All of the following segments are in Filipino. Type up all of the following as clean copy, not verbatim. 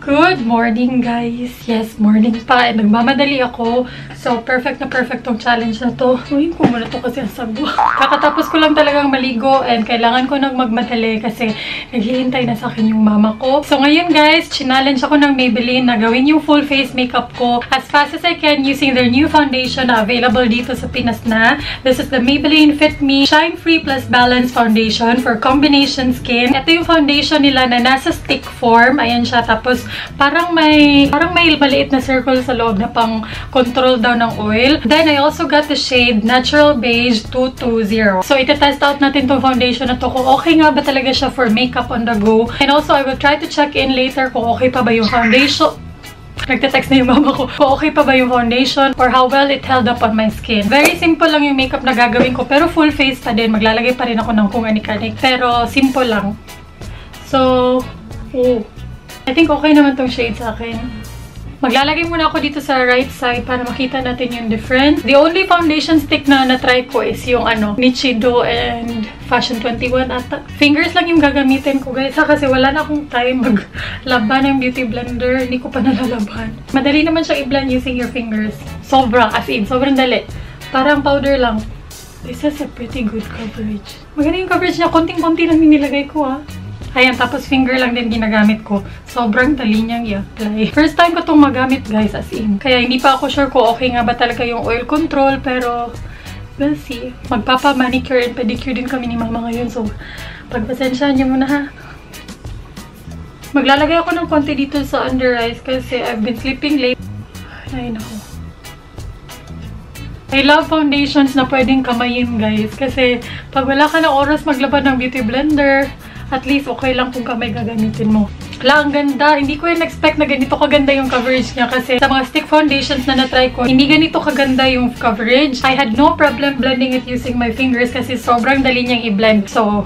Good morning, guys. Yes, morning pa. And nagmamadali ako. So, perfect na perfect tong challenge na to. Uy, ko muna to kasi ang sagwa. Kakatapos ko lang talagang maligo and kailangan ko nang magmadali kasi naghihintay na sa akin yung mama ko. So, ngayon, guys, challenge ako ng Maybelline na gawin yung full face makeup ko as fast as I can using their new foundation na available dito sa Pinas na. This is the Maybelline Fit Me Shine Free Plus Balance Foundation for combination skin. Ito yung foundation nila na nasa stick form. Ayan siya. Tapos, parang may maliit na circle sa loob na pang control daw ng oil. Then, I also got the shade Natural Beige 220. So, itetest out natin tong foundation na to kung okay nga ba talaga siya for makeup on the go. And also, I will try to check in later kung okay pa ba yung foundation. Nagte-text na yung mama ko kung okay pa ba yung foundation or how well it held up on my skin. Very simple lang yung makeup na gagawin ko pero full face pa din. Maglalagay pa rin ako ng kung anik-anik. Pero, simple lang. So, I think okay naman tong shade sa akin. Maglalagay muna ako dito sa right side para makita natin yung difference. The only foundation stick na na-try ko is yung Nichido and Fashion 21 ata. Fingers lang yung gagamitin ko, guys. Kasi wala na akong time maglaban ng beauty blender. Hindi ko pa nalalaban. Madali naman siya i-blend using your fingers. Sobra, as in, sobrang dali. Parang powder lang. This has a pretty good coverage. Maganda yung coverage niya. Konting-konti lang yung nilagay ko, ha. Ayan, tapos finger lang din ginagamit ko. Sobrang dali niyang i-apply. First time ko itong magamit, guys, as in. Kaya hindi pa ako sure kung okay nga ba talaga yung oil control, pero we'll see. Magpapa-manicure and pedicure din kami ni mama ngayon, so pagpasensyahan niyo muna, ha. Maglalagay ako ng konti dito sa under eyes kasi I've been sleeping late. Ay, naku. I love foundations na pwedeng kamayin, guys. Kasi pag wala ka na oras maglabad ng beauty blender, at least okay lang kung kamay gagamitin mo. Wala, ang ganda. Hindi ko yung expect na ganito kaganda yung coverage niya kasi sa mga stick foundations na na-try ko, hindi ganito kaganda yung coverage. I had no problem blending it using my fingers kasi sobrang dali niyang i-blend. So,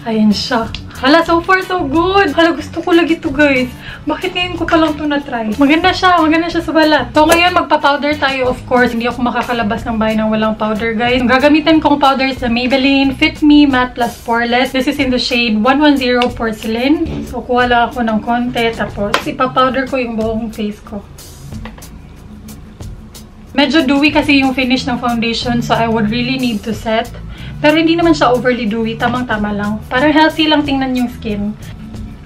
ayan siya. Hala, so far so good. Hala, gusto ko lagi ito, guys. Bakit ngayon ko pa lang ito na-try? Maganda siya sa balat. So, ngayon magpa-powder tayo, of course. Hindi ako makakalabas ng bahay ng walang powder, guys. Ang gagamitin kong powder is the Maybelline Fit Me Matte Plus Poreless. This is in the shade 110 Porcelain. So, kuha lang ako ng konti. Tapos, ipa-powder ko yung buong face ko. Medyo dewy kasi yung finish ng foundation, so I would really need to set. Pero hindi naman siya overly dewy, tamang-tama lang. Parang healthy lang tingnan yung skin.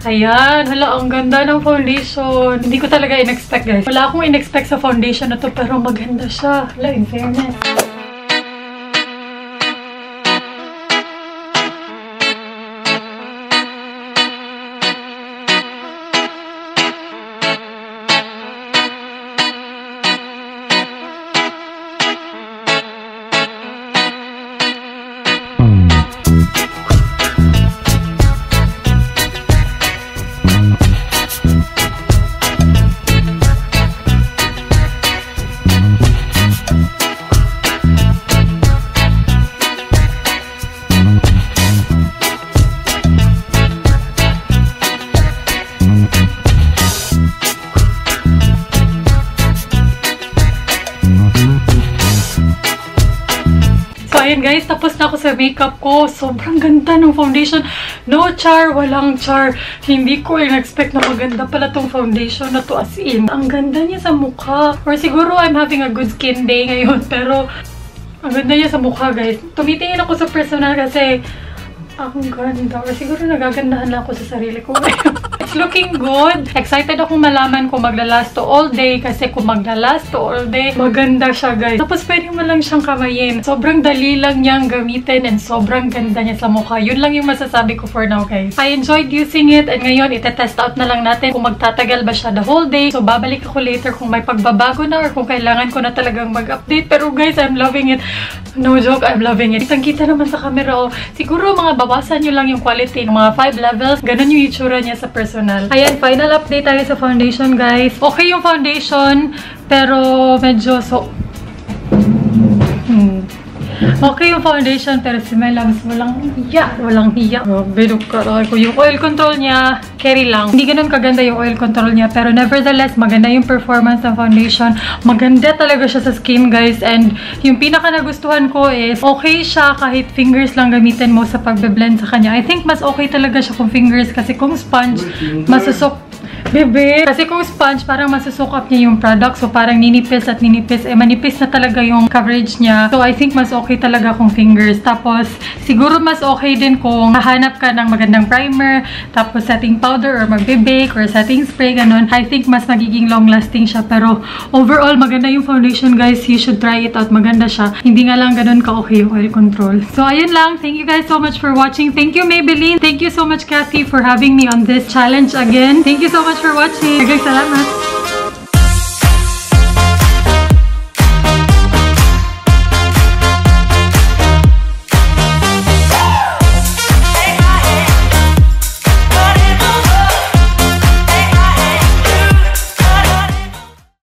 Ayan, hala, ang ganda ng foundation. Hindi ko talaga in-expect, guys. Wala akong in-expect sa foundation na to, pero maganda siya. Hala, in fairness. Ayan, guys, tapos na ako sa makeup ko. Sobrang ganda ng foundation. No char, walang char. Hindi ko in-expect na maganda pala tong foundation na to, as in. Ang ganda niya sa mukha. Or siguro I'm having a good skin day ngayon. Pero ang ganda niya sa mukha, guys. Tumitingin ako sa personal kasi ang ganda. Or siguro nagagandahan lang ako sa sarili ko. It's looking good. Excited akong malaman kung maglalast to all day. Kasi kung maglalast to all day, maganda siya, guys. Tapos pwede mo lang siyang kamayin. Sobrang dali lang niyang gamitin and sobrang ganda niya sa mukha. Yun lang yung masasabi ko for now, guys. I enjoyed using it and ngayon, itetest out na lang natin kung magtatagal ba siya the whole day. So, babalik ako later kung may pagbabago na or kung kailangan ko na talagang mag-update. Pero, guys, I'm loving it. No joke, I'm loving it. Kitang-kita naman sa camera. Oh. Siguro, mga bawasan nyo lang yung quality ng mga 5 levels. Ganun yung itsura niya sa personal. Ayan, final update tayo sa foundation, guys. Okay yung foundation, pero medyo okay yung foundation, pero si my loves, walang hiya. Bilog ka ko. Yung oil control niya, carry lang. Hindi ganun kaganda yung oil control niya, pero nevertheless, maganda yung performance ng foundation. Maganda talaga siya sa skin, guys. And yung pinaka nagustuhan ko is, okay siya kahit fingers lang gamitin mo sa pagbe-blend sa kanya. I think mas okay talaga siya kung fingers kasi kung sponge, Bebe. Kasi kung sponge, parang masusukap niya yung product. So, parang ninipis at ninipis. Manipis na talaga yung coverage niya. So, I think mas okay talaga kung fingers. Tapos, siguro mas okay din kung hahanap ka ng magandang primer, tapos setting powder or magbe-bake or setting spray, ganun. I think mas magiging long-lasting siya. Pero, overall, maganda yung foundation, guys. You should try it out. Maganda siya. Hindi nga lang ganun ka-okay yung oil control. So, ayun lang. Thank you guys so much for watching. Thank you, Maybelline. Thank you so much, Cassie, for having me on this challenge again. Thank you so much for watching. Salamat.